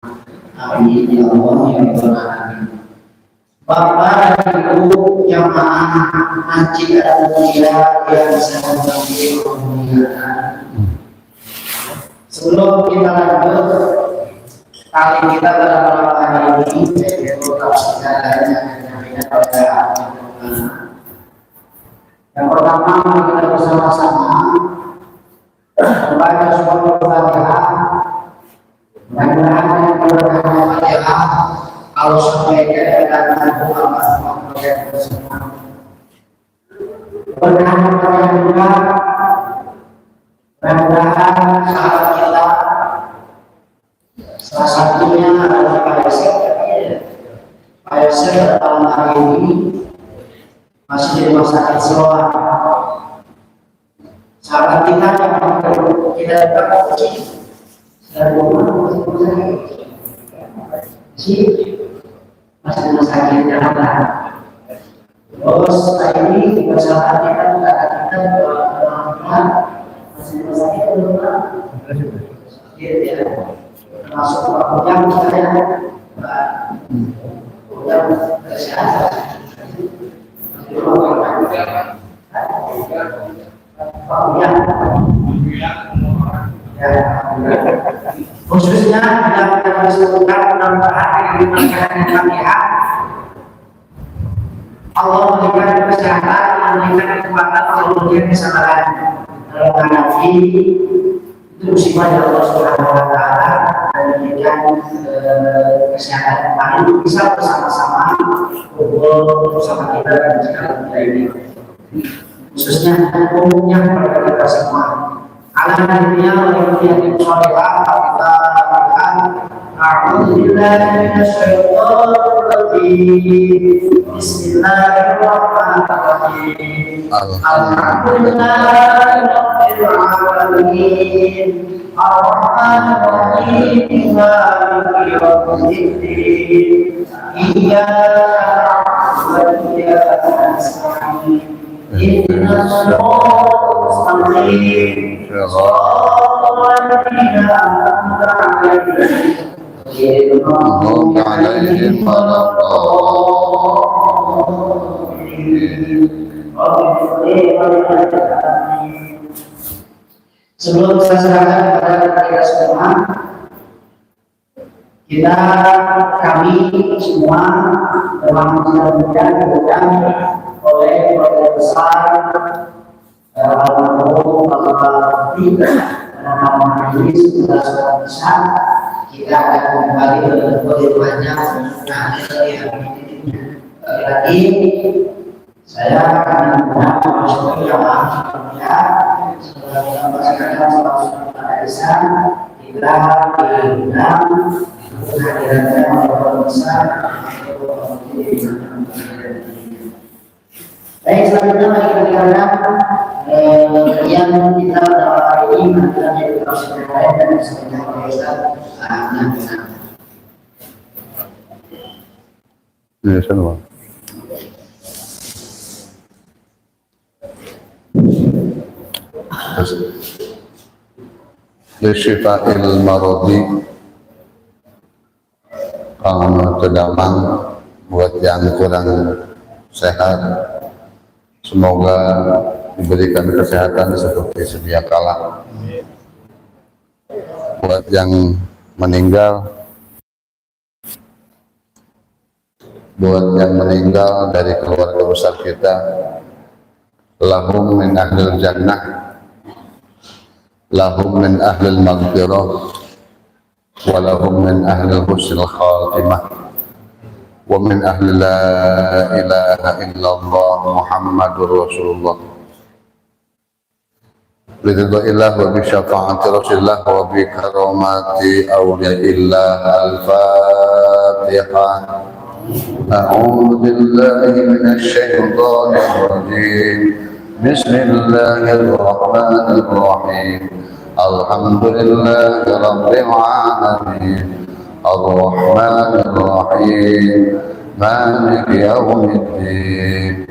Amin ya Allah ya Rabbal alamin. Bapak dan Ibu yang maaf nanti ada mulia yang saya bagi kemuliaan. Sebelum kita lanjut kali kita pada malam hari ini yaitu tafsiran yang pada yang pertama kita bersama-sama membaca surah Al-Fatihah. Mudah-mudahan yang berkah Al-Fatihah kalau sampai keadaan Muhammad bersama. Berkah juga mudah-mudahan sahabat kita salah satunya adalah Pak Yosef dalam hari ini masih di rumah sakit Seloan. Sahabat kita yang tidak dapat masih rumah sakit Jakarta. Terus ini juga sahabat kita masih rumah sakit termasuk yang saya khususnya dalam disebutkan penambahan yang dimaksudkan Fatihah, Allah memberikan kesehatan, memberikan kekuatan, Allah memberikan kesabaran dalam menghadapi itu musibah dari Allah Subhanahu wa Ta'ala dan memberikan kesehatan kembali bisa bersama-sama kumpul bersama kita dan sekarang ini khususnya umumnya kepada kita semua. Alhamdulillah walhamdulillah sholawat kita akan a'udzubillahi minasyaitonir rajim. Bismillahirrahmanirrahim. Alhamdulillahi rabbil alamin. Ar-Rahmanir Rahim. Maliki yaumiddin. Iyyaka na'budu wa iyyaka nasta'in. Ihdinas siratal mustaqim. Sebelum saya serahkan kepada kita semua, kami semua memang diundang oleh keluarga besar almarhum Bapak Nama ini sudah besar. Kita akan kembali lebih banyak lagi. Saya akan memasuki yang sebagai kita diundang kehadirannya orang besar. Baik, selanjutnya mari kita dengarkan yang kita dapat hari ini adalah dari Rasul dan sebenarnya Ustaz. Ya, salam. Lisifa'il maradi, kalau terdamang buat yang kurang sehat, semoga diberikan kesehatan seperti sedia kala. Buat yang meninggal, dari keluarga besar kita, lahum min ahlil jannah, lahum min ahlil maghfirah, wa lahum min ahlil husnil khatimah, wa min ahli la ilaha illallah Muhammadur Rasulullah. Bidhillah wa bi syafa'ati Rasulillah wa bi karamati awliyaillah. Al-Fatihah. A'udzu billahi minasy syaithanir rajim. Bismillahirrahmanirrahim. Alhamdulillahi rabbil alamin. Ar-Rahmanir Rahim. Maliki yaumiddin.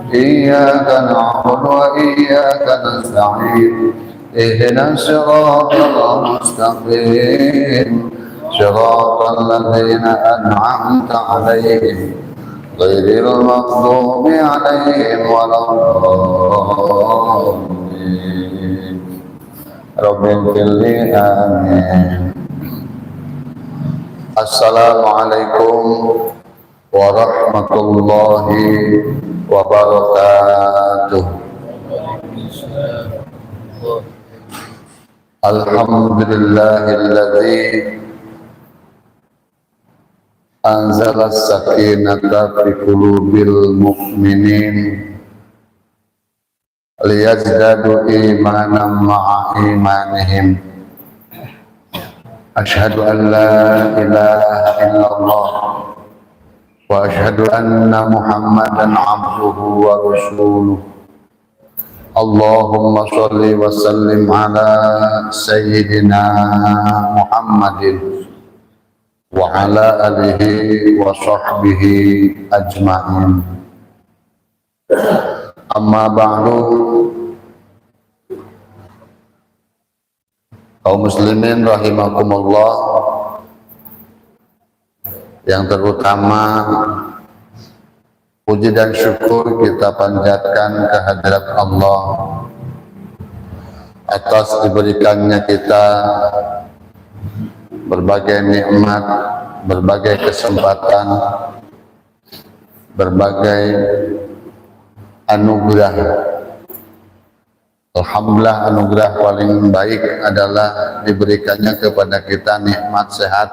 Iyyaka na'budu wa iyyaka nasta'in. Ihdinas siratal mustaqim. صراط الذين أنعمت عليهم غير المغضوب عليهم ولا الضالين رب اغفر لي آمين. Assalamualaikum warahmatullahi wabarakatuh. Alhamdulillahilladzi anzala as-sakinata fi qulubil mu'minin liyazdadu imanan ma'a imanihim. Asyhadu an la ilaha illallah wa asyhadu anna Muhammadan abduhu wa rasuluh. Allahumma sholli wa sallim ala sayyidina Muhammadin wa ala alihi wa sahbihi ajma'in. Amma ba'du. Kaum muslimin rahimakumullah, yang terutama puji dan syukur kita panjatkan kehadirat Allah atas diberikannya kita berbagai nikmat, berbagai kesempatan, berbagai anugerah. Alhamdulillah, anugerah paling baik adalah diberikannya kepada kita nikmat sehat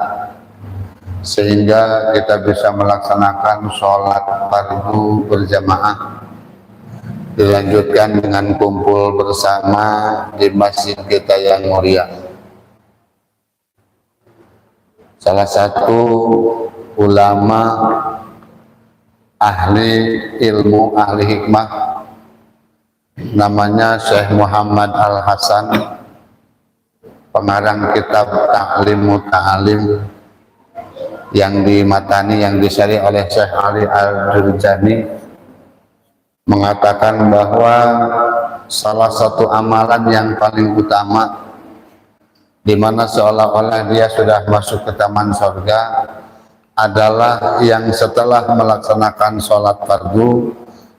sehingga kita bisa melaksanakan sholat fardu berjamaah, dilanjutkan dengan kumpul bersama di masjid kita yang mulia. Salah satu ulama ahli ilmu, ahli hikmah, namanya Syekh Muhammad Al-Hasan, pengarang kitab Ta'lim Muta'alim yang dimatani, yang disyari oleh Syekh Ali Al-Jurjani, mengatakan bahwa salah satu amalan yang paling utama, di mana seolah-olah dia sudah masuk ke taman surga, adalah yang setelah melaksanakan sholat fardu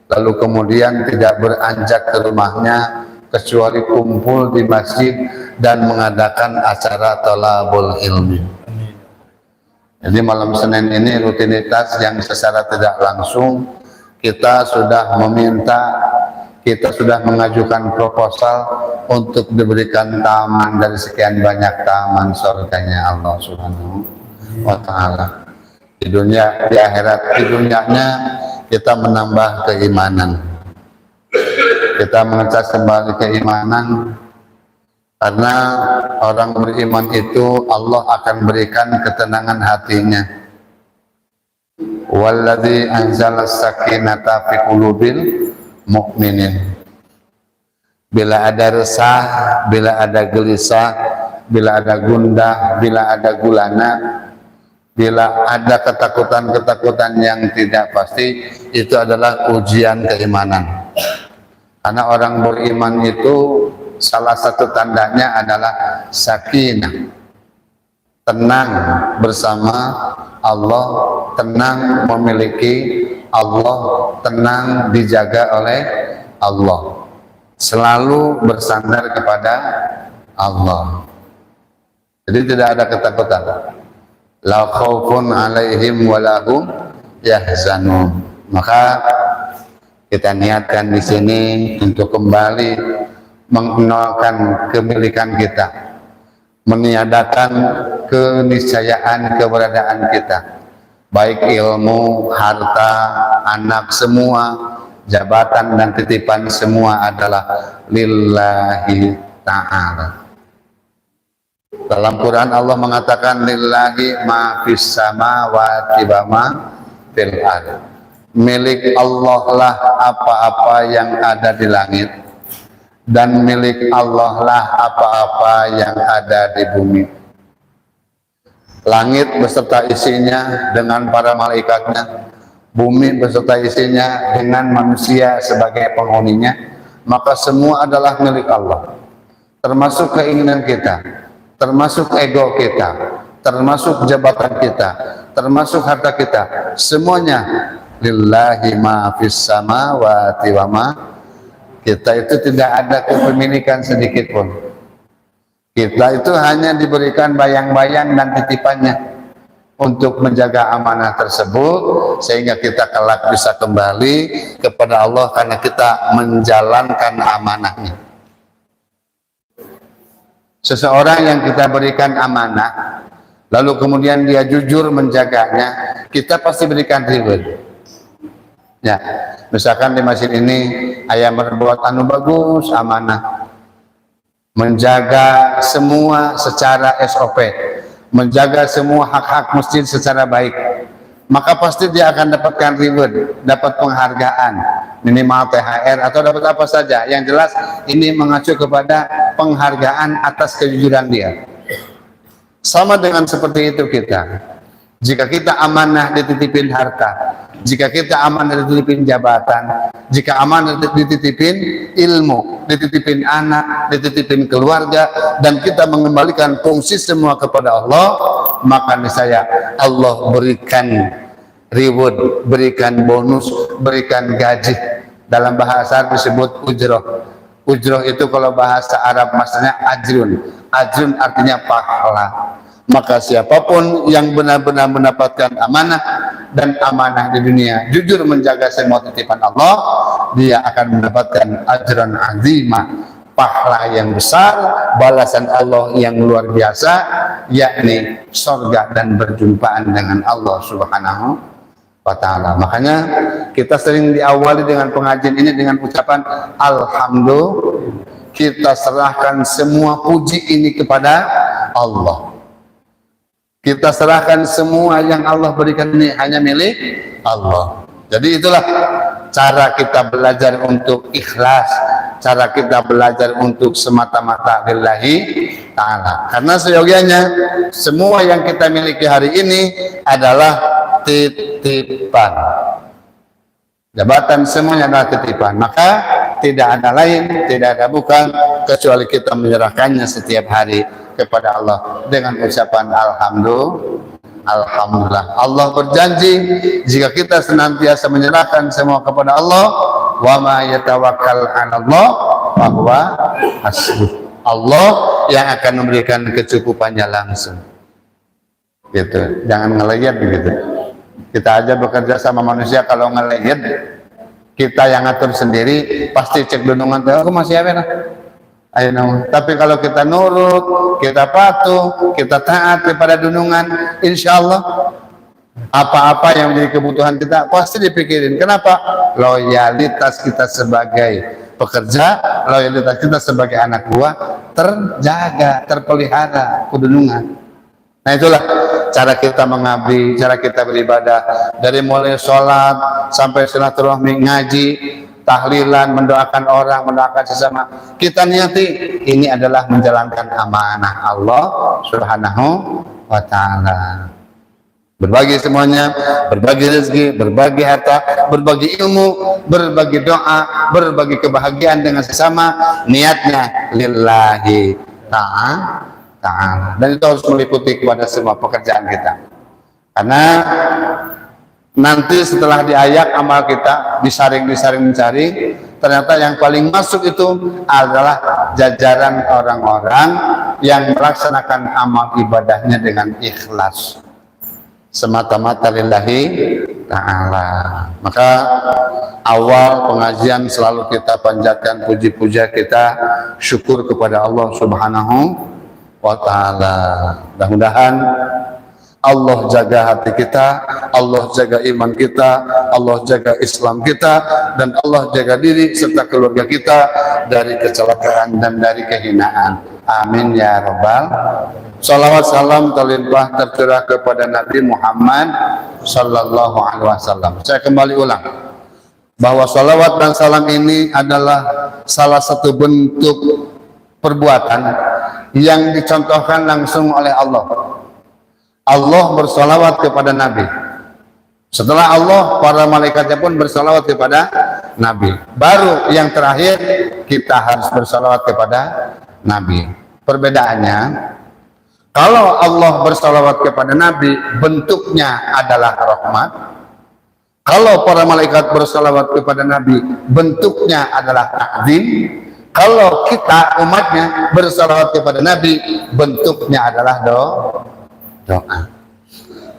lalu kemudian tidak beranjak ke rumahnya kecuali kumpul di masjid dan mengadakan acara thalabul ilmi. Jadi malam Senin ini rutinitas yang secara tidak langsung kita sudah meminta, kita sudah mengajukan proposal untuk diberikan taman dari sekian banyak taman surganya Allah Subhanahu wa Ta'ala. Di dunia, di akhirat, di dunianya kita menambah keimanan, kita mengecas kembali keimanan, karena orang beriman itu Allah akan berikan ketenangan hatinya. Walladzi anzala as-sakinata fi qulubil mu'minin. Bila ada resah, bila ada gelisah, bila ada gundah, bila ada gulana, bila ada ketakutan-ketakutan yang tidak pasti, itu adalah ujian keimanan. Karena orang beriman itu salah satu tandanya adalah sakinah, tenang bersama Allah, tenang memiliki Allah, tenang dijaga oleh Allah, selalu bersandar kepada Allah. Jadi tidak ada ketakutan. La khaufun alaihim walahum yahzanun. Maka kita niatkan di sini untuk kembali mengenalkan kemilikan kita, meniadakan keniscayaan keberadaan kita, baik ilmu, harta, anak, semua jabatan dan titipan semua adalah lillahi ta'ala. Dalam Quran Allah mengatakan lillahi ma fis samawati wa ma fil ardh. Milik Allah lah apa-apa yang ada di langit, dan milik Allah lah apa-apa yang ada di bumi. Langit beserta isinya dengan para malaikatnya, bumi beserta isinya dengan manusia sebagai penghuninya, maka semua adalah milik Allah. Termasuk keinginan kita, termasuk ego kita, termasuk jabatan kita, termasuk harta kita, semuanya lillahi ma fis samawati wa ma. Kita itu tidak ada kepemilikan sedikit pun. Kita itu hanya diberikan bayang-bayang dan titipannya untuk menjaga amanah tersebut, sehingga kita kelak bisa kembali kepada Allah karena kita menjalankan amanahnya. Seseorang yang kita berikan amanah, lalu kemudian dia jujur menjaganya, kita pasti berikan reward. Ya, misalkan di masjid ini ayam berbuat anu bagus, amanah, menjaga semua secara SOP, menjaga semua hak-hak masjid secara baik, maka pasti dia akan dapatkan reward, dapat penghargaan, minimal THR atau dapat apa saja. Yang jelas ini mengacu kepada penghargaan atas kejujuran dia. Sama dengan seperti itu kita. Jika kita amanah dititipin harta, jika kita amanah dititipin jabatan, jika amanah dititipin ilmu, dititipin anak, dititipin keluarga, dan kita mengembalikan fungsi semua kepada Allah, maka niscaya Allah berikan reward, berikan bonus, berikan gaji. Dalam bahasa Arab disebut ujroh. Ujroh itu kalau bahasa Arab maksudnya ajrun. Ajrun artinya pahala. Maka siapapun yang benar-benar mendapatkan amanah dan amanah di dunia, jujur menjaga semua titipan Allah, dia akan mendapatkan ajran azimah, pahala yang besar, balasan Allah yang luar biasa, yakni surga dan berjumpaan dengan Allah Subhanahu wa ta'ala. Makanya kita sering diawali dengan pengajian ini dengan ucapan alhamdulillah. Kita serahkan semua puji ini kepada Allah. Kita serahkan semua yang Allah berikan ini hanya milik Allah. Jadi itulah cara kita belajar untuk ikhlas, cara kita belajar untuk semata-mata lillahi ta'ala. Karena seyogianya semua yang kita miliki hari ini adalah titipan. Jabatan semuanya adalah titipan. Maka tidak ada lain, tidak ada bukan, kecuali kita menyerahkannya setiap hari kepada Allah dengan ucapan alhamdulillah. Allah berjanji jika kita senantiasa menyerahkan semua kepada Allah, wa ma yatawakkal 'alallah fa huwa hasbuh. Allah yang akan memberikan kecukupannya langsung. Gitu. Jangan ngelayat begitu. Kita aja bekerja sama manusia, kalau ngelayat kita yang ngatur sendiri, pasti cek dunungan tuh aku masih apa lah. Ayo, tapi kalau kita nurut, kita patuh, kita taat kepada dunungan, insya Allah apa-apa yang menjadi kebutuhan kita pasti dipikirin. Kenapa? Loyalitas kita sebagai pekerja, loyalitas kita sebagai anak buah terjaga, terpelihara kedunungan. Nah itulah cara kita mengabdi, cara kita beribadah, dari mulai sholat sampai silaturahmi, ngaji, tahlilan, mendoakan orang, mendoakan sesama. Kita niati ini adalah menjalankan amanah Allah Subhanahu wa ta'ala. Berbagi semuanya, berbagi rezeki, berbagi harta, berbagi ilmu, berbagi doa, berbagi kebahagiaan dengan sesama, niatnya lillahi ta'ala. Dan itu harus meliputi kepada semua pekerjaan kita. Karena nanti setelah diayak amal kita, disaring mencari, ternyata yang paling masuk itu adalah jajaran orang-orang yang melaksanakan amal ibadahnya dengan ikhlas, semata-mata lillahi ta'ala. Maka awal pengajian selalu kita panjatkan puji-puja kita, syukur kepada Allah Subhanahu wa ta'ala. Mudah-mudahan Allah jaga hati kita, Allah jaga iman kita, Allah jaga Islam kita, dan Allah jaga diri serta keluarga kita dari kecelakaan dan dari kehinaan. Amin ya rabbal. Salawat salam terlimpah tercurah kepada Nabi Muhammad sallallahu alaihi wasallam. Saya kembali ulang bahwa salawat dan salam ini adalah salah satu bentuk perbuatan yang dicontohkan langsung oleh Allah. Allah bersalawat kepada Nabi. Setelah Allah, para malaikatnya pun bersalawat kepada Nabi. Baru yang terakhir kita harus bersalawat kepada Nabi. Perbedaannya, Kalau Allah bersalawat kepada Nabi, bentuknya adalah rahmat. Kalau para malaikat bersalawat kepada Nabi, bentuknya adalah takzim. Kalau kita umatnya bersalawat kepada Nabi, bentuknya adalah doa.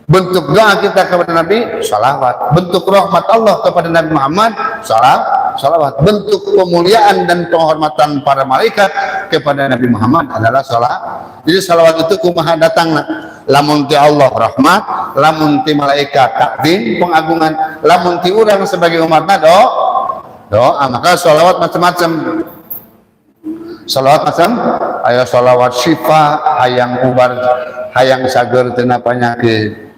Bentuk doa kita kepada Nabi, salawat. Bentuk rahmat Allah kepada Nabi Muhammad, salawat. Bentuk pemuliaan dan penghormatan para malaikat kepada Nabi Muhammad adalah salawat. Jadi salawat itu kumaha datang, lamun ti Allah rahmat, lamun ti malaikat takdim pengagungan, lamun ti urang sebagai umatna doa. Maka salawat macam-macam. Salawat macam aya salawat syifa, hayang ubar, hayang sager tina panyakit.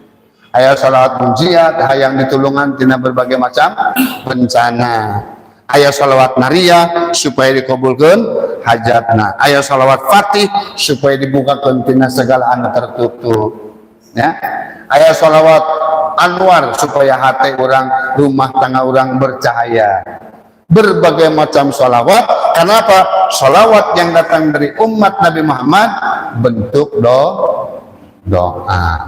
Aya salawat munjiat, hayang ditulungan tina berbagai macam bencana. Aya salawat naria supaya dikabulkeun hajatna. Aya salawat fatih supaya dibukakeun tina segala anu tertutup. Ya. Aya salawat anwar supaya hati orang, rumah tangga orang bercahaya. Berbagai macam salawat. Kenapa? Salawat yang datang dari umat Nabi Muhammad bentuk doa.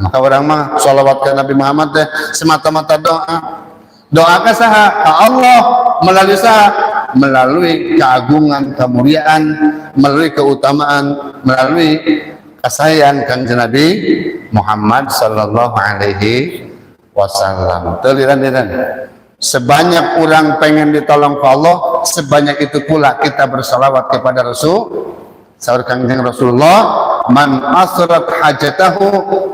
Maka orang mah salawat ke Nabi Muhammad teh semata-mata doa. Doa ka saha? Ka Allah. Melalui saha? Melalui keagungan, kemuliaan, melalui keutamaan, melalui kasayang Kanjeng Nabi Muhammad sallallahu alaihi wasallam. Teliran-liran. Sebanyak orang pengen ditolong ke Allah, sebanyak itu pula kita bersalawat kepada Rasul. Saur Kanjeng Rasulullah, man asrat hajatahu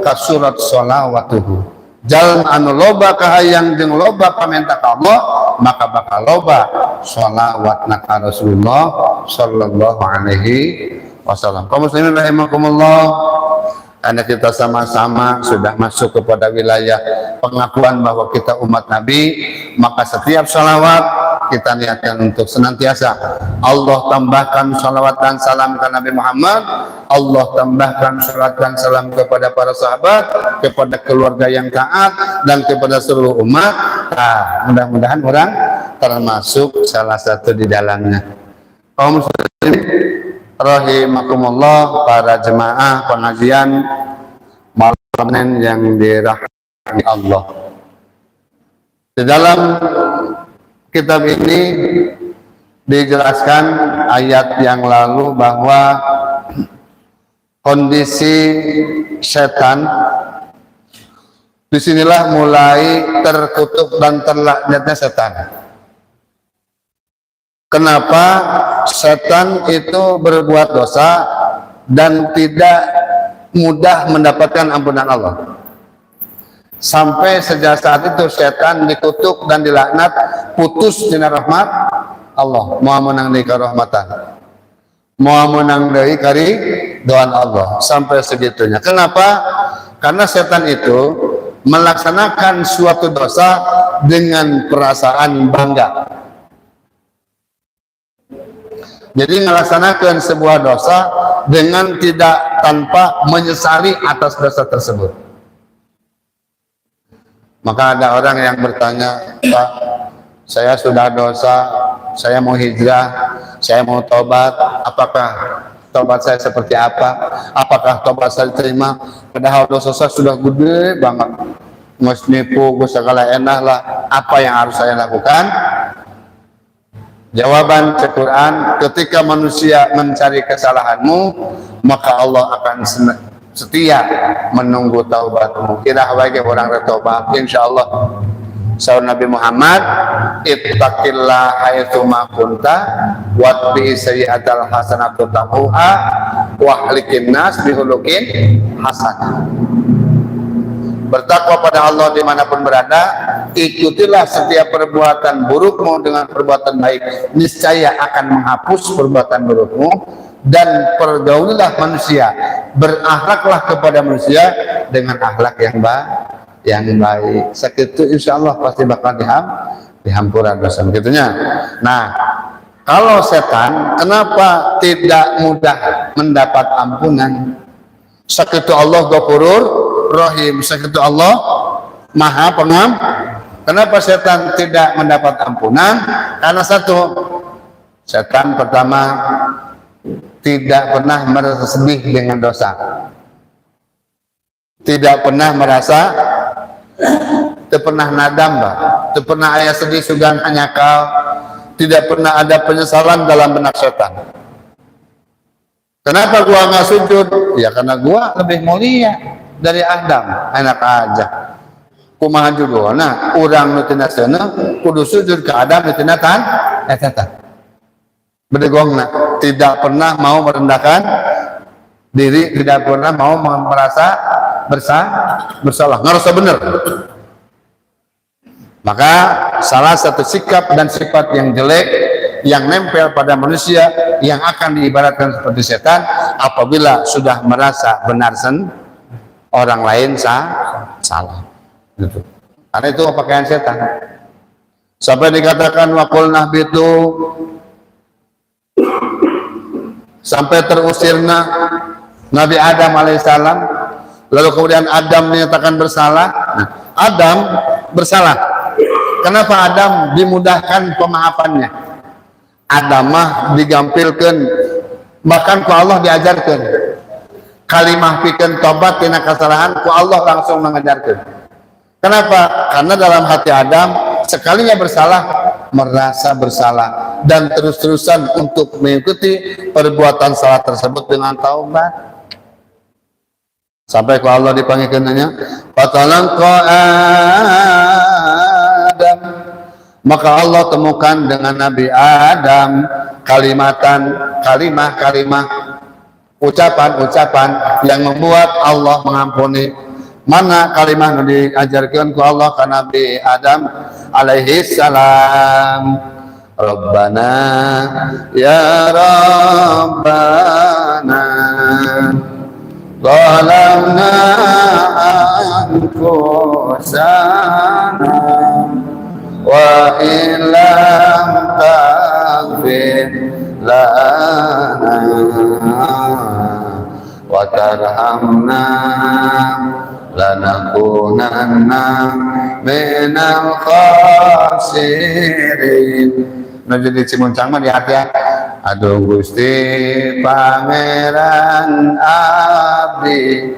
kasurat salawatuhu. Jalan anu loba kahayang jeung loba pamenta ka Allah, maka bakal loba salawatna ka Rasulullah sallallahu alaihi wasallam. Kaum muslimin rahimakumullah, karena kita sama-sama sudah masuk kepada wilayah pengakuan bahwa kita umat Nabi, maka setiap salawat kita niatkan untuk senantiasa Allah tambahkan salawat dan salam ke Nabi Muhammad, Allah tambahkan salawat dan salam kepada para sahabat, kepada keluarga yang taat, dan kepada seluruh umat. Nah, mudah-mudahan orang termasuk salah satu di dalamnya. Kaum muslimin rahimakumullah, para jemaah pengajian malam yang dirahmati Allah. Di dalam kitab ini dijelaskan ayat yang lalu bahwa kondisi setan disinilah mulai terkutuk dan terlaknatnya setan. Kenapa setan itu berbuat dosa dan tidak mudah mendapatkan ampunan Allah? Sampai sejak saat itu setan dikutuk dan dilaknat, putus dina rahmat Allah. Moal menang deui karahmatan, moal menang deui kari doan Allah, sampai segitunya. Kenapa? Karena setan itu melaksanakan suatu dosa dengan perasaan bangga. Jadi melaksanakan sebuah dosa dengan tidak tanpa menyesali atas dosa tersebut. Maka ada orang yang bertanya, Pak, saya sudah dosa, saya mau hijrah, saya mau tobat, apakah tobat saya seperti apa? Apakah tobat saya diterima? Padahal dosa saya sudah gede banget, ngus nipu, gus segala enak lah, apa yang harus saya lakukan? Jawaban Al-Quran, ketika manusia mencari kesalahanmu, maka Allah akan setia menunggu taubatmu. Kira bagi orang bertobat, insyaallah. Saur Nabi Muhammad, ittaqillah haitsu ma kunta watbi sayyi'atal hasanatu tamuha wa hlikin nas bihulukin hasan. Bertakwa pada Allah dimanapun berada, ikutilah setiap perbuatan burukmu dengan perbuatan baik, niscaya akan menghapus perbuatan burukmu. Dan pergaulilah manusia, berakhlaklah kepada manusia dengan akhlak yang baik. Sakitu insyaallah pasti bakal dihampura dosa begitunya. Nah, kalau setan kenapa tidak mudah mendapat ampunan? Sakitu Allah Ghafurur Rahim, sakitu Allah Maha Pengampun. Kenapa setan tidak mendapat ampunan? Karena satu, setan pertama tidak pernah merasa sedih dengan dosa. tidak pernah merasa, tidak pernah nadam, tidak pernah ayah sedih sugan nyakal, tidak pernah ada penyesalan dalam benak setan. Kenapa gua nggak sujud? Ya karena gua lebih mulia dari Adam, enak aja. Kumaha judulna, urang nu tina seuneu kudu sujud ke Adam nu tina tan eta. Bedegongna tidak pernah mau merendahkan diri, tidak pernah mau merasa bersalah, ngerasa benar. Maka salah satu sikap dan sifat yang jelek yang nempel pada manusia yang akan diibaratkan seperti setan apabila sudah merasa benar orang lain salah. Gitu. Karena itu pakaian setan. Sampai dikatakan waqulna bitu, sampai terusirna Nabi Adam alaihissalam, lalu kemudian Adam dinyatakan bersalah. Nah, Adam bersalah. Kenapa Adam dimudahkan pemaafannya? Adam mah digampilkan, bahkan ku Allah diajarkan kalimah pikeun tobat tina kesalahan, ku Allah langsung mengajarkan. Kenapa? Karena dalam hati Adam sekalinya bersalah merasa bersalah dan terus-terusan untuk mengikuti perbuatan salah tersebut dengan taubat. Sampai ku Allah dipanggilkannya, fatalaqa Adam, maka Allah temukan dengan Nabi Adam kalimah, ucapan yang membuat Allah mengampuni. Mana kalimah yang diajarkan ku Allah ke Nabi Adam alaihi salam, Rabbana ya Rabbana zalamna anfusana wa illam taghfir lana wa tarhamna lanakunanna minal khasirin. Nah jadi cimuncang mah di hati ya. Aduh Gusti Pangeran abdi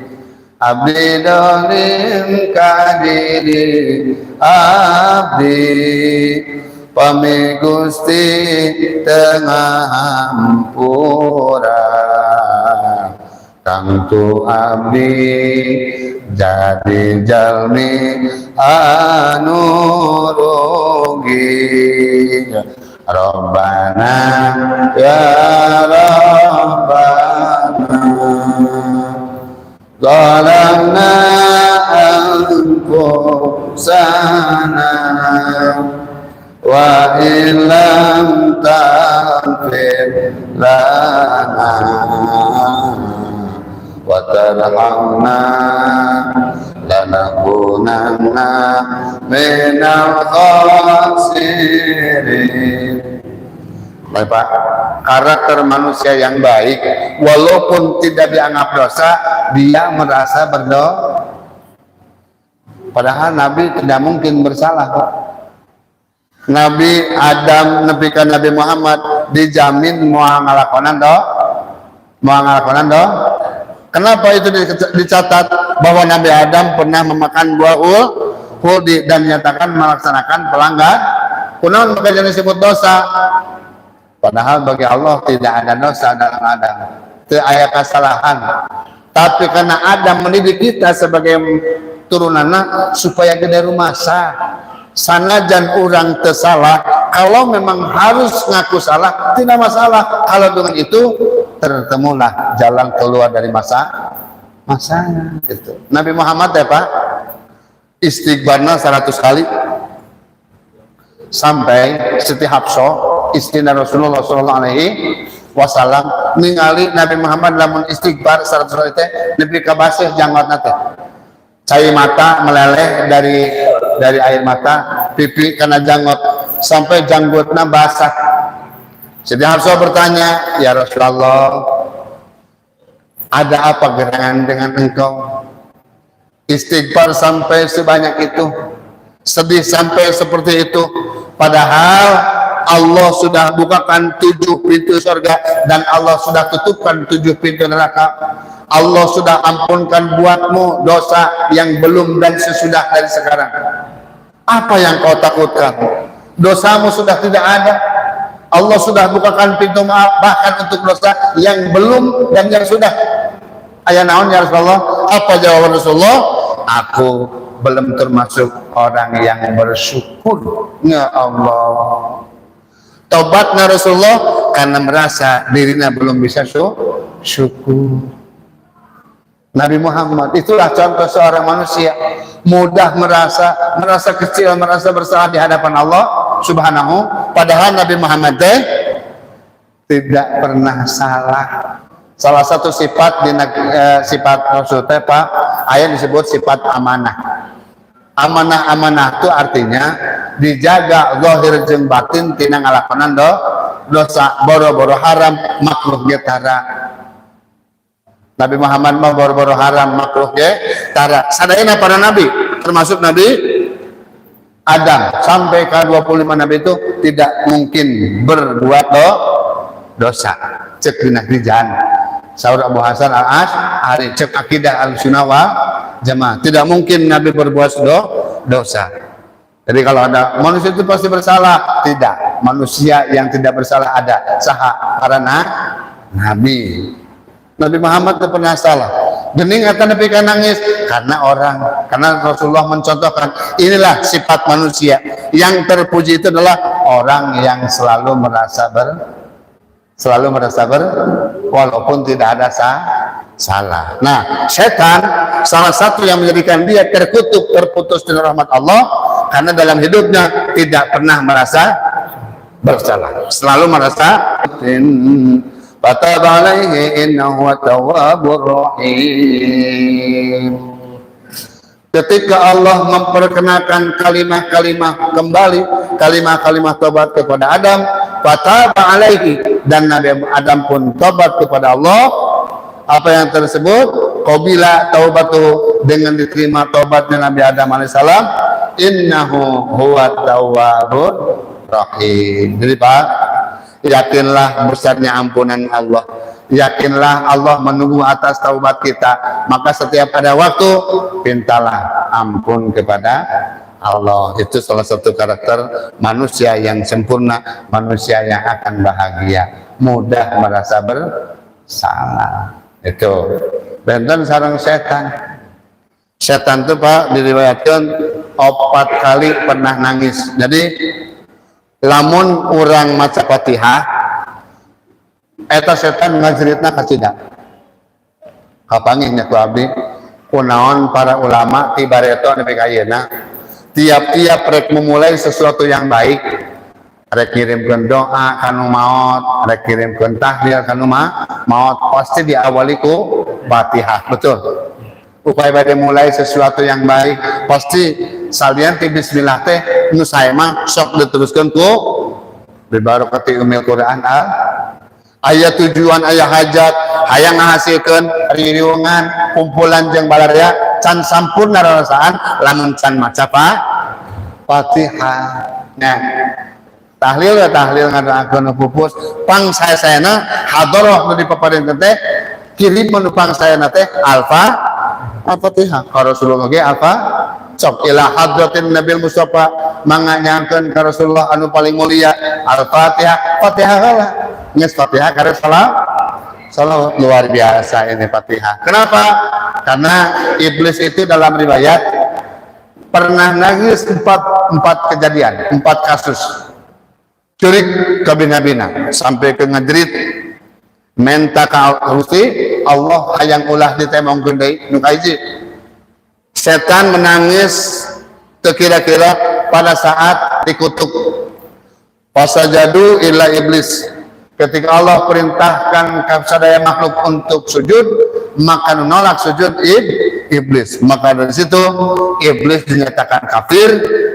dolim kadiri abdi pami Gusti tengah hampura kangtu abdi jadi jalmi anu rugi. Rabbana ya Rabbana zalamna anfusana wa illam taghfir lana wa tarhamna lanakunanna minal khasirin. Baik Pak, karakter manusia yang baik walaupun tidak dianggap dosa, dia merasa berdosa. Padahal Nabi tidak mungkin bersalah Pak. Nabi Adam nepikan Nabi Muhammad dijamin moal ngalakonan do. Kenapa itu dicatat bahwa Nabi Adam pernah memakan buah huldi dan dinyatakan melaksanakan pelanggar? Kunaon maka jenis disebut dosa? Padahal bagi Allah tidak ada dosa dalam Adam, tidak ada kesalahan. Tapi karena Adam mendidik kita sebagai turunanna supaya gede rumah sanajan orang tersalah, kalau memang harus ngaku salah tidak masalah. Kalau dengan itu tertemulah jalan keluar dari masanya gitu. Nabi Muhammad ya Pak istighbarna 100 kali sampai Siti Hafsah istri Rasulullah SAW ningali Nabi Muhammad lamun istighbar 100 kali teh nepi ka basih janggotna teh cai mata meleleh dari air mata pipi karena janggot sampai janggutna basah. Siti Hafsah bertanya, ya Rasulullah, ada apa gerangan dengan engkau? Istighfar sampai sebanyak itu, sedih sampai seperti itu, padahal Allah sudah bukakan 7 pintu surga dan Allah sudah tutupkan 7 pintu neraka. Allah sudah ampunkan buatmu dosa yang belum dan sesudah dari sekarang. Apa yang kau takutkan? Dosamu sudah tidak ada. Allah sudah bukakan pintu maaf bahkan untuk dosa yang belum dan yang sudah. Ayah naon ya Rasulullah? Apa jawaban Rasulullah? Aku belum termasuk orang yang bersyukur. Ya Allah. Tobatnya Rasulullah karena merasa dirinya belum bisa syukur. Nabi Muhammad itulah contoh seorang manusia mudah merasa kecil, merasa bersalah di hadapan Allah Subhanahu. Padahal Nabi Muhammad tidak pernah salah. Salah satu sifat di sifat Rasul Pak ayat disebut sifat amanah. Amanah itu artinya dijaga zahir jeung batin tina ngalakonan dosa boro-boro haram makruh ge tara. Nabi Muhammad mah boro-boro haram makruh ge tara. Sadayana para nabi termasuk Nabi Adam sampai ke 25 nabi itu tidak mungkin berbuat dosa. Cek dina rijal. Saur Abu Hasan Al-Asy'ari cek akidah Ahlussunnah wal Jamaah. Tidak mungkin nabi berbuat dosa. Jadi kalau ada manusia itu pasti bersalah, tidak. Manusia yang tidak bersalah ada. Saha para nabi. Nabi Muhammad itu pernah salah. Gening atau Nabi kan nangis karena Rasulullah mencontohkan inilah sifat manusia. Yang terpuji itu adalah orang yang selalu merasa walaupun tidak ada salah. Nah, setan salah satu yang menjadikan dia terkutuk, terputus dari rahmat Allah karena dalam hidupnya tidak pernah merasa bersalah, selalu merasa Fataba alaihi innahu at-tawwabur rahim. Ketika Allah memperkenalkan kalimah-kalimah kembali, kalimah-kalimah tobat kepada Adam, fataba alaihi, dan Nabi Adam pun tobat kepada Allah. Apa yang tersebut? Qabila taubatu, dengan diterima tobatnya Nabi Adam alaihissalam, innahu huwat tawwabur rahim. Jadi Pak, yakinlah besarnya ampunan Allah, yakinlah Allah menunggu atas taubat kita, maka setiap ada waktu mintalah ampun kepada Allah. Itu salah satu karakter manusia yang sempurna, manusia yang akan bahagia, mudah merasa bersalah. Itu benten sarang setan itu Pak diriwayatkan 4 kali pernah nangis. Jadi lamun orang maca Fatihah eta setan ngajeritna kacida kapanggihnya ku abdi kunaon para ulama ti bareto nepi ka ayeuna tiap-tiap rek memulai sesuatu yang baik rek kirimkeun doa kanu maot, rek kirimkeun tahlil kanu maot, pasti diawali ku Fatihah. Betul. Upaya bade mulai sesuatu yang baik pasti salian ti bismillah teh nu sae mah sok diteruskeun ku bibarokati umil Quran aya tujuan aya hajat hayang ngahasilkeun ririungan kumpulan jeung balaria can sampurna rarasaan lamun can maca Fatihah. Nah, tahlil ngadoakeun pupus pang sae-saena hadroh nu dipaparinten teh kirim nu pang saena teh Al-Fatihah. Ka Rasulullah ge apa? Sok ila hadratin Nabil Mustafa manganyangkeun ka Rasulullah anu paling mulia Al-Fatihah. Fatihah heula. Geus Fatihah karek salawat luar biasa ini Fatihah. Kenapa? Karena iblis itu dalam riwayat pernah nangis 4 kejadian, 4 kasus. Curik ke bina-bina sampai ke ngajerit menta ka Gusti Allah hayang ulah ditemongkeun deui nu kahiji. Setan menangis kira-kira pada saat dikutuk. Fasajadu illa iblis. Ketika Allah perintahkan kasadaya makhluk untuk sujud, maka menolak sujud iblis. Maka dari situ iblis dinyatakan kafir,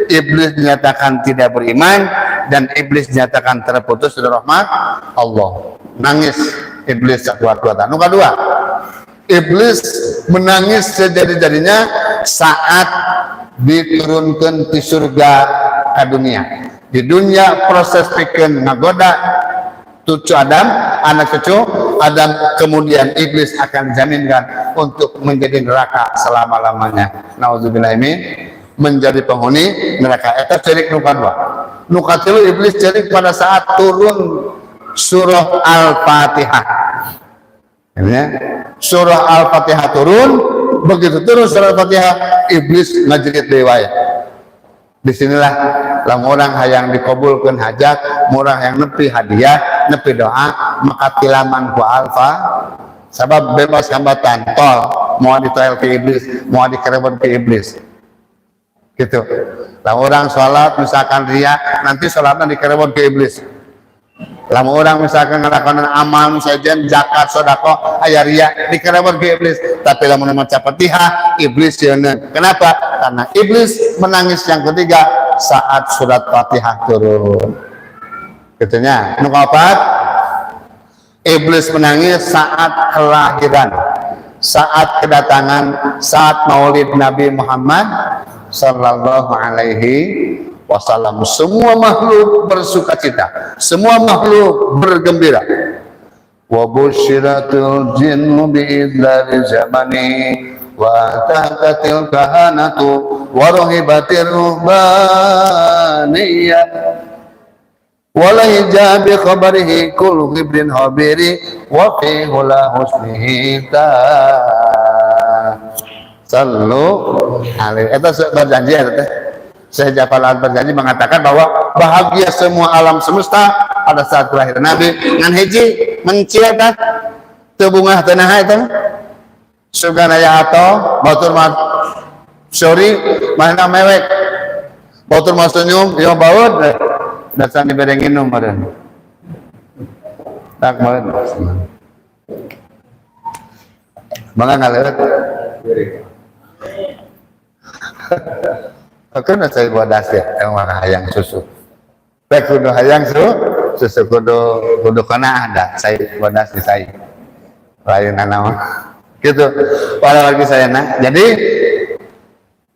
iblis dinyatakan tidak beriman, dan iblis dinyatakan terputus dari rahmat Allah. Nangis iblis sekuat-kuatan. Nomor 2, iblis menangis sejadi-jadinya saat diturunkan di surga ke dunia. Di dunia proses bikin ngagoda cucu Adam, anak cucu Adam, kemudian iblis akan dijaminkan untuk menjadi neraka selama-lamanya. Nauzubillah, menjadi penghuni neraka. Eta cerik nu kadua. Nu katilu iblis cerik pada saat turun surah Al-Fatihah. Ya. Surah Al-Fatihah turun, begitu turun surah Al-Fatihah, iblis ngajerit deui wae. Disinilah lamun orang hayang dikabulkeun hajat, murah yang nepi hadiah, nepi doa, maka tilaman ku alfa, sabab bebas hambatan, tol, mau ditoel ke iblis, mau dikerebon ke iblis. Gitu. Lamun orang sholat, misalkan ria, nanti sholatnya dikerebon ke iblis. Lamun orang misalkan ngelakonan amal sajen, zakat, sedekah, aya ria, dikerebon ke iblis. Tapi lamun maca Fatihah, iblis yeuna. Kenapa? Karena iblis menangis yang ketiga saat surat Fatihah turun. Gitunya. Nu kaopat, iblis menangis saat kelahiran, saat kedatangan, saat Maulid Nabi Muhammad sallallahu alaihi wasallam. Semua makhluk bersukacita, semua makhluk bergembira. Wa busyiratul jinnu bi'idzari zamani wa taqatil kahanatu wa rahibatir ruhbaniyah wa la hijabi khabarihi kullu ghibrin habiri wa fi hula husnihi ta sallu alaihi. Eta berjanji eta Syekh Ja'far berjanji mengatakan bahwa bahagia semua alam semesta pada saat kelahiran Nabi. Ngan hiji mencil tah teu bungah teu naha eta sugana ya ato batur mah sorry mana mewek batur mah senyum ieu baud dasar dibere nginum meureun tak baud mangga ngaleut karena saya buat dasar yang mana hayang susu, baik kudu hayang susu kudu kena ada saya buat dasar saya lain nama gitu. Pada lagi saya nah, jadi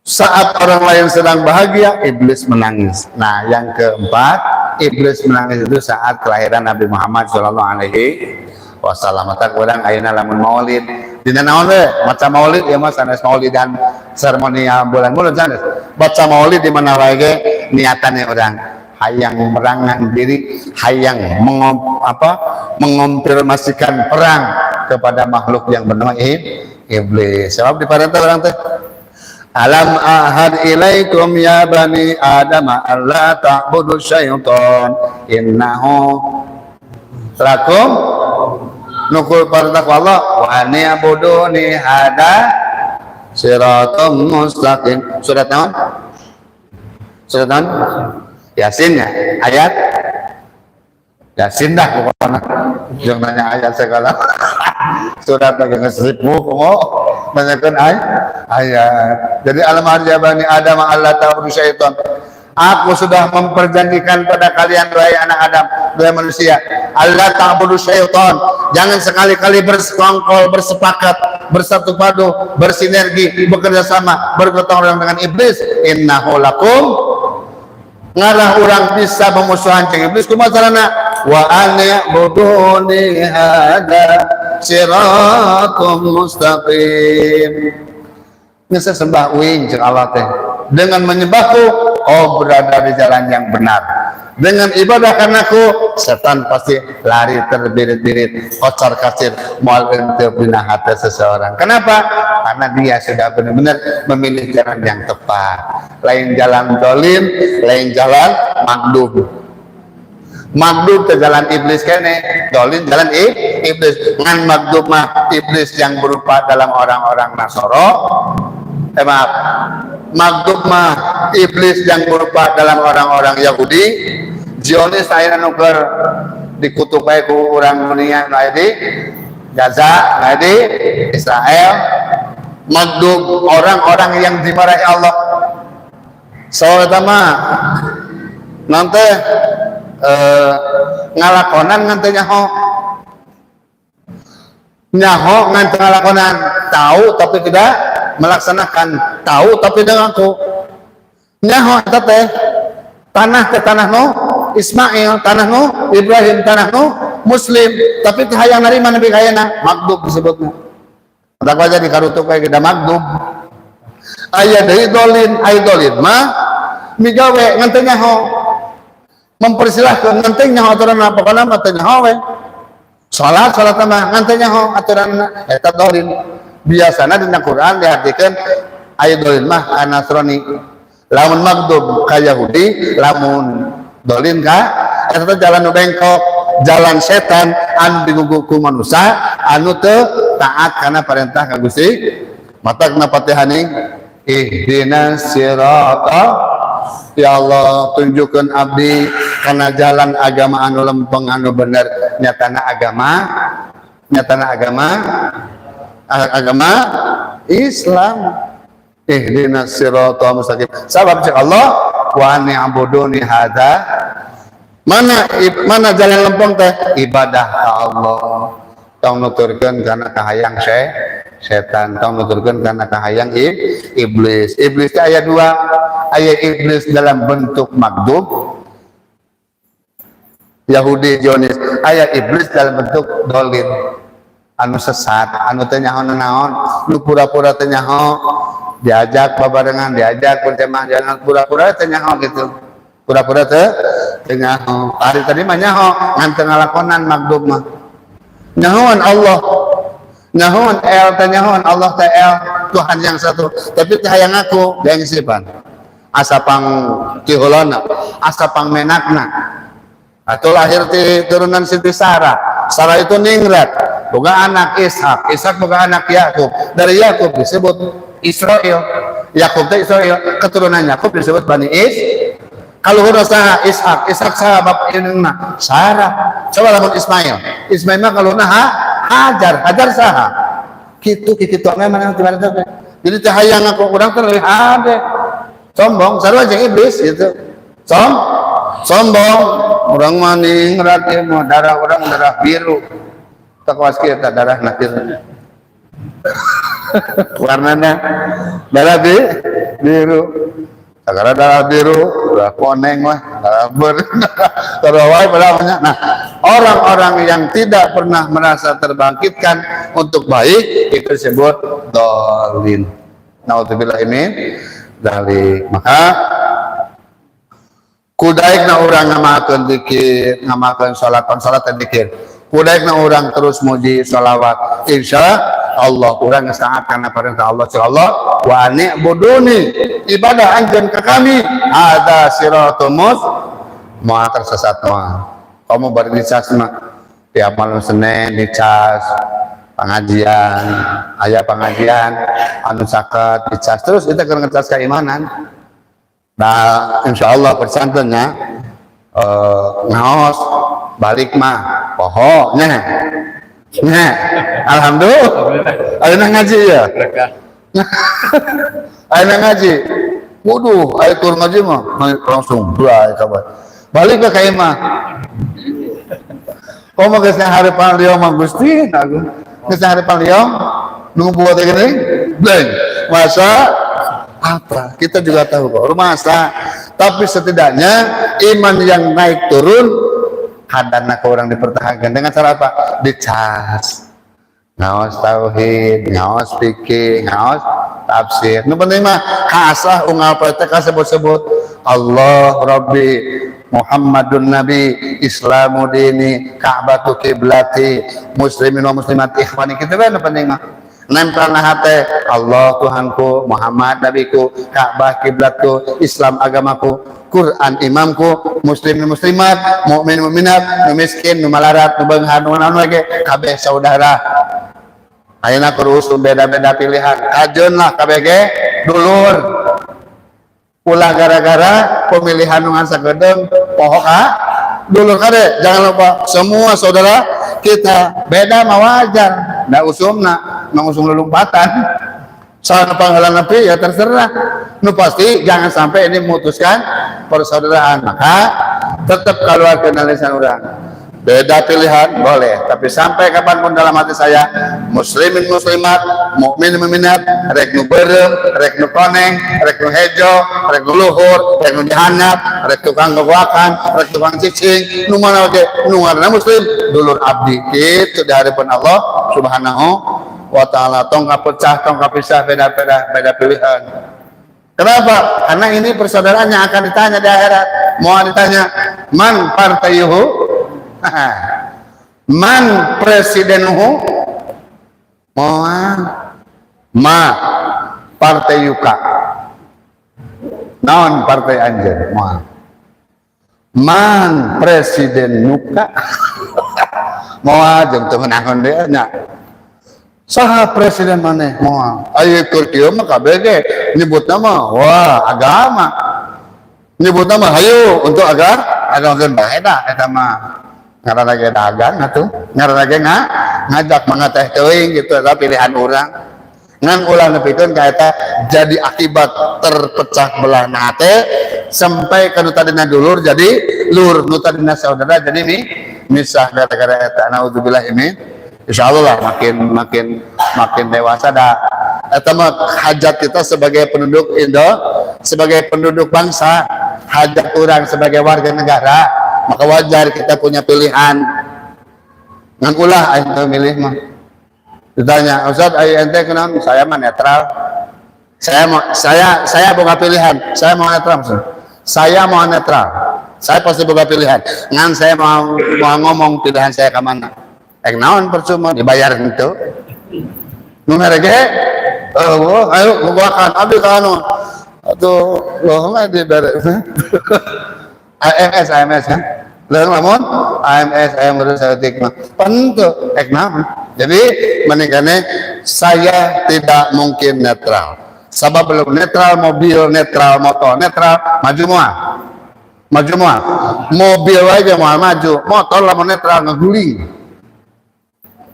saat orang lain sedang bahagia, iblis menangis. Nah, yang keempat, iblis menangis itu saat kelahiran Nabi Muhammad Shallallahu Alaihi Wasallam. Mata kurang ayeuna lamun maulid dina naon we maca maulid ya mas sanes maulid dan seremonial bulan mulut sanes baca maulid di mana wae ge niatannya orang hayang merangan diri, hayang mengonfirmasikan perang kepada makhluk yang bernama iblis. Sebab di parentah orang teh alam ahad ilaikum ya bani adam alla ta'budu syaitan innahu lakum nukul parentah Allah wa aniyabuduni hada siratum mustaqim. Surat naon? Surat naon? Yasin ya? Ayat? Yasin dah pokoknya. Jangan nanya ayat segala. Surat lagi ngesribu kok banyakan ayat. Jadi alam harjabani adam Allah ta'budu syaitan. Aku sudah memperjanjikan pada kalian wahai anak Adam, wahai manusia, Allah ta'budu syaitan. Jangan sekali-kali bersekongkol, bersepakat, bersatu padu, bersinergi, bekerja sama, bergotong royong dengan iblis. Innahu lakum, ngarah orang bisa memusuhan ceng iblis kumaha carana wa an'buduni hada siratum mustaqim. Ngese sembah uing jeung Allah teh dengan menyembahku oh berada di jalan yang benar. Dengan ibadah karenaku setan pasti lari terbirit-birit kocar kacir moal ente dina hati seseorang. Kenapa? Karena dia sudah benar-benar memilih jalan yang tepat. Lain jalan dolim, lain jalan magdub. Magdub ke jalan iblis kene, dolim jalan iblis. Ngan magdub mah iblis yang berupa dalam orang-orang Nasoro. Maaf, magdub mah iblis yang berupa dalam orang-orang Yahudi. Zionis aya nu keur dikutuk bae ku urang dunia nu aya di Gaza, nu aya di Israel. Magdub orang-orang yang dimarahi Allah. Saudara mah nanti ngalakonan ngan teh nyaho ngan teh ngalakonan, tahu tapi tidak melaksanakan, tahu tapi dengan aku nyaho eta teh tanah ke tanah no Ismail, tanah no Ibrahim, tanah no Muslim, tapi hayang narima nabi kayana magdub disebutnya. Tak aja di karutuk kayak kita magdub. Ayah dari idolin mah migawe ngantenya ho mempersilahkan ngantenya ho aturan apa kana ngantenya ho we. Salat mah ngantenya ho aturan eta dolin. Biasana dina Quran diartikeun idolin mah Nasrani. Lamun magdub ka Yahudi, lamun dolin ka eta jalan nu bengkok, jalan setan anu diguguk ku manusia anu teu taat kana perintah ka Gusti. Matak na Fatihah ihdinas sirata, ya Allah tunjukkan abdi karena jalan agama anu lempeng anu bener, nyatana agama Islam. Ihdinas sirata mustaqim. Sabab cek Allah wa ni'buduni hadza. Mana jalan lempeng teh ibadah ka Allah. Tong nuturkeun kana kahayang setan, tong nuturkeun kana kahayang iblis. Iblis teh aya dua, aya iblis dalam bentuk magdub Yahudi Zionis, aya iblis dalam bentuk dolin anu sesat, anu teh nyaho naon, nu pura-pura teh nyaho, diajak babarengan, diajak berjamaah jangan pura-pura teh nyaho gitu. Pura-pura teh nyaho. Hari tadi mah nyaho ngan teu ngalakonan magdub mah. Nyahoan Allah, nyahoan el teh nyahoan Allah teh el Tuhan yang satu, tapi teh hayang aku gengsipan asapang tihulana, asapang menakna atau lahir ti turunan Siti Sarah. Sarah itu ningrat boga anak Ishak, Ishak boga anak Yakub, dari Yakub disebut Israel, Yakub teh Israel, keturunan Yakub disebut Bani Kalau saha Ishak saha bapak indungna Sarah. Coba lamun Ismail mah kalau Hajar saha kitu mana tibara teh. Jadi teh hayang aku urang teh leuwih ade sombong sarua jeung iblis gitu. Sombong urang mah ningrat mah darah urang darah biru. Tak was kieu teh darah nakir. Warnana darah biru. Karena darah biru, udah koneng lah, darah terawai padahal. Nah, orang-orang yang tidak pernah merasa terbangkitkan untuk baik itu disebut dolin. Naudzubillah ini dari maka kudaikna orang ngamakeun zikir, ngamakeun salat dan zikir. Kudaikna orang terus muji salawat. Insya Allah orang sangat karena perintah Allah. Allah wa ni'buduni ibadah anjeun ka kami ada siratul moal tersesat mah. Kamu bari dicas mah tiap malam Senin dicas pengajian, aya pengajian anu saket dicas terus kita keur ngecas keimanan. Nah insyaallah persantennya ngaos balik mah poho nya alhamdulillah ayeuna ngaji ya ayeuna ngaji waduh aya tur ngaji mah langsung berai kabar balik ke imah komo geus harepan liong mah Gusti aku geus harepan liong nu buat teh geuning blank masa apa kita juga tahu kok masa tapi setidaknya iman yang naik turun hadana ke orang dipertahankan dengan cara apa? Dicas ngaos tauhid, ngaos fikih, ngaos tafsir. Nu penting mah kasah unggal praktek sebut-sebut Allah Rabbi Muhammadun Nabi Islamu dini Ka'batu kiblati muslimin wa muslimat ikhwani kita bae nu penting mah nempel na hate Allah Tuhanku, Muhammad Nabiku, Ka'bah kiblatku, Islam agamaku, Quran imamku, muslimin muslimat, mukmin mukminat, nu miskin, nu malarat, nu beunghar, nu naon lagi kabeh saudara. Ayeuna kurus beda-beda pilihan. Kajeun lah kabeh ge dulur. Ulah gara-gara pemilihan nu ngan sagedeung poho ka dulur kade. Jangan lupa semua saudara kita beda mah wajar. Da usumna mengusung lelumpatan soal panggilan Nabi ya terserah nu pasti jangan sampai ini memutuskan persaudaraan maka tetap keluarkan lisan orang beda pilihan boleh tapi sampai kapanpun dalam hati saya muslimin muslimat mukmin meminat rek nu beureum rek nu koneng rek nu hejo rek nu luhur rek nu dihandap rek tukang gogoakan rek tukang cicing nu mana oge nu ngaranna muslim dulur abdi kitu di hadapan Allah Subhanahu wa taala. Tong kapecah tong kapisah beda pilihan. Kenapa? Karena ini persaudaraan yang akan ditanya di akhirat. Mau ditanya man partayuhu man presidenuhu ma partayuka naon partai anjeun man presiden nuka moal jeung teu meunangkeun deui nya saha presiden maneh moal aya keur kieu mah kabeh ge nyebutna mah wah agama nyebutna mah hayu untuk agar agamakeun bae eta mah ngaranna ge dagang atuh ngaranna ge ngajak mangateh teuing gitu eta pilihan urang ngan ulah nepikeun ka eta jadi akibat terpecah belah teh sampai ka nu tadina dulur jadi lur nu tadina saudara jadi misah gara-gara eta naudzubillah ini insyaallah lah makin dewasa dah eta mah hajat kita sebagai penduduk Indo sebagai penduduk bangsa hajat orang sebagai warga negara maka wajar kita punya pilihan ngan ulah ente milih mah ditanya Ustaz aya ente kenapa saya mah netral saya boga pilihan saya mau netral saya pasti boga pilihan ngan saya mau ngomong pilihan saya ke mana naon percuma dibayar gitu nu merege ayo gogoakan abdi ka anu atuh loh mah di bare AMS kan lalu namun AMS saeutik mah pentu naon jadi meningkane saya tidak mungkin netral sabab belum netral mobil netral motor netral maju moal mobil aja moal maju motor lamun netral ngeguling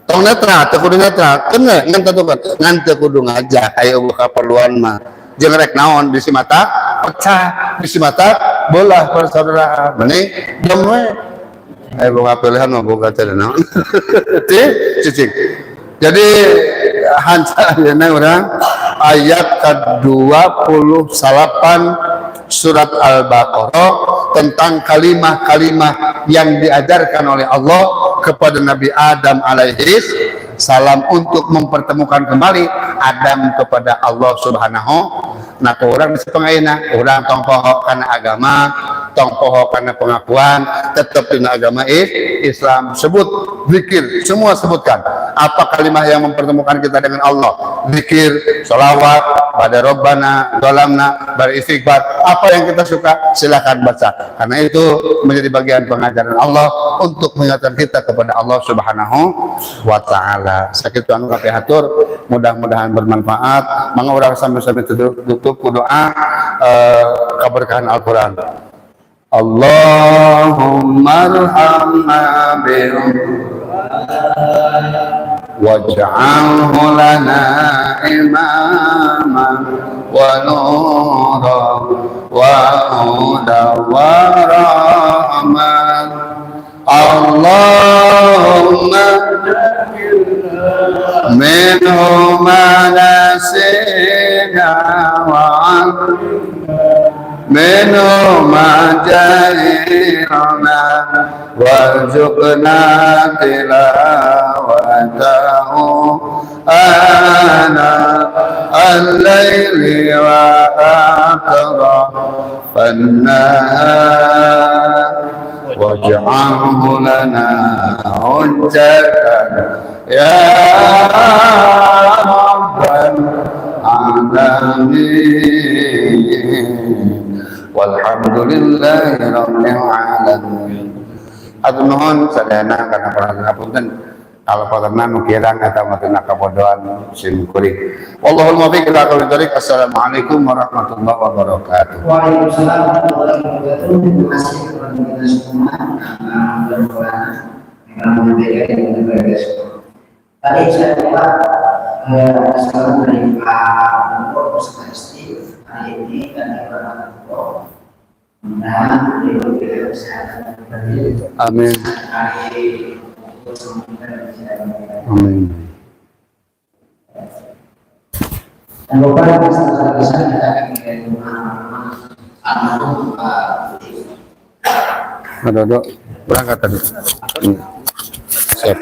tong netral teu kudu netral kena ngan tentukan ngan teu kudu ngajak aya kaperluan mah jeung rek naon bisi mata pecah bisi mata belah persaudaraan mending diam we boga pilihan mah boga teh naon cicing jadi hanca yeuna urang ayat ke-28 surat Al-Baqarah tentang kalimah-kalimah yang diajarkan oleh Allah kepada Nabi Adam alaihi salam untuk mempertemukan kembali Adam kepada Allah Subhanahu. Nah, orang sepengayna orang tong poho kana agama, tong poho kana pengakuan, tetap di agama Islam sebut zikir, semua sebutkan. Apa kalimat yang mempertemukan kita dengan Allah? Zikir, sholawat, pada Rabbana, dolamna, beristighfar. Apa yang kita suka silakan baca. Karena itu menjadi bagian pengajaran Allah untuk mengingatkan kita kepada Allah Subhanahu wa taala. Sakitu anu kabeh hatur, mudah-mudahan bermanfaat. Mangga urang sampai tutup doa keberkahan Al-Qur'an. Allahumma arhamna bil waj'alhu lana imaman wa nuran wa hudan wa rahman. Allahumma minhu ma nasina wa minhu ma jahilna warzuqna tilawatahu ana al-layli wa atrafan nahar waj'alhu lana hujjatan ya rabbal alamin walhamdulillahi rabbil alamin. Atur nuhun sadayana kana pangapunten alfatna nu kirang eta matuna kabodohan sim kuring. Wallahul muwaffiq ila aqwamit thoriq. Assalamualaikum warahmatullahi wabarakatuh. Waalaikumsalam warahmatullahi wabarakatuh. Terima kasih kepada kita semua berdoa yang berbeda. Tadi saya lupa salam dari Pak Menko Steve hari ini dan Pak mudah-mudahan diberi kesehatan. Amin. Amin. Dan beberapa setelah bisa kita dari rumah almarhum Dodok berangkat tadi. Siap.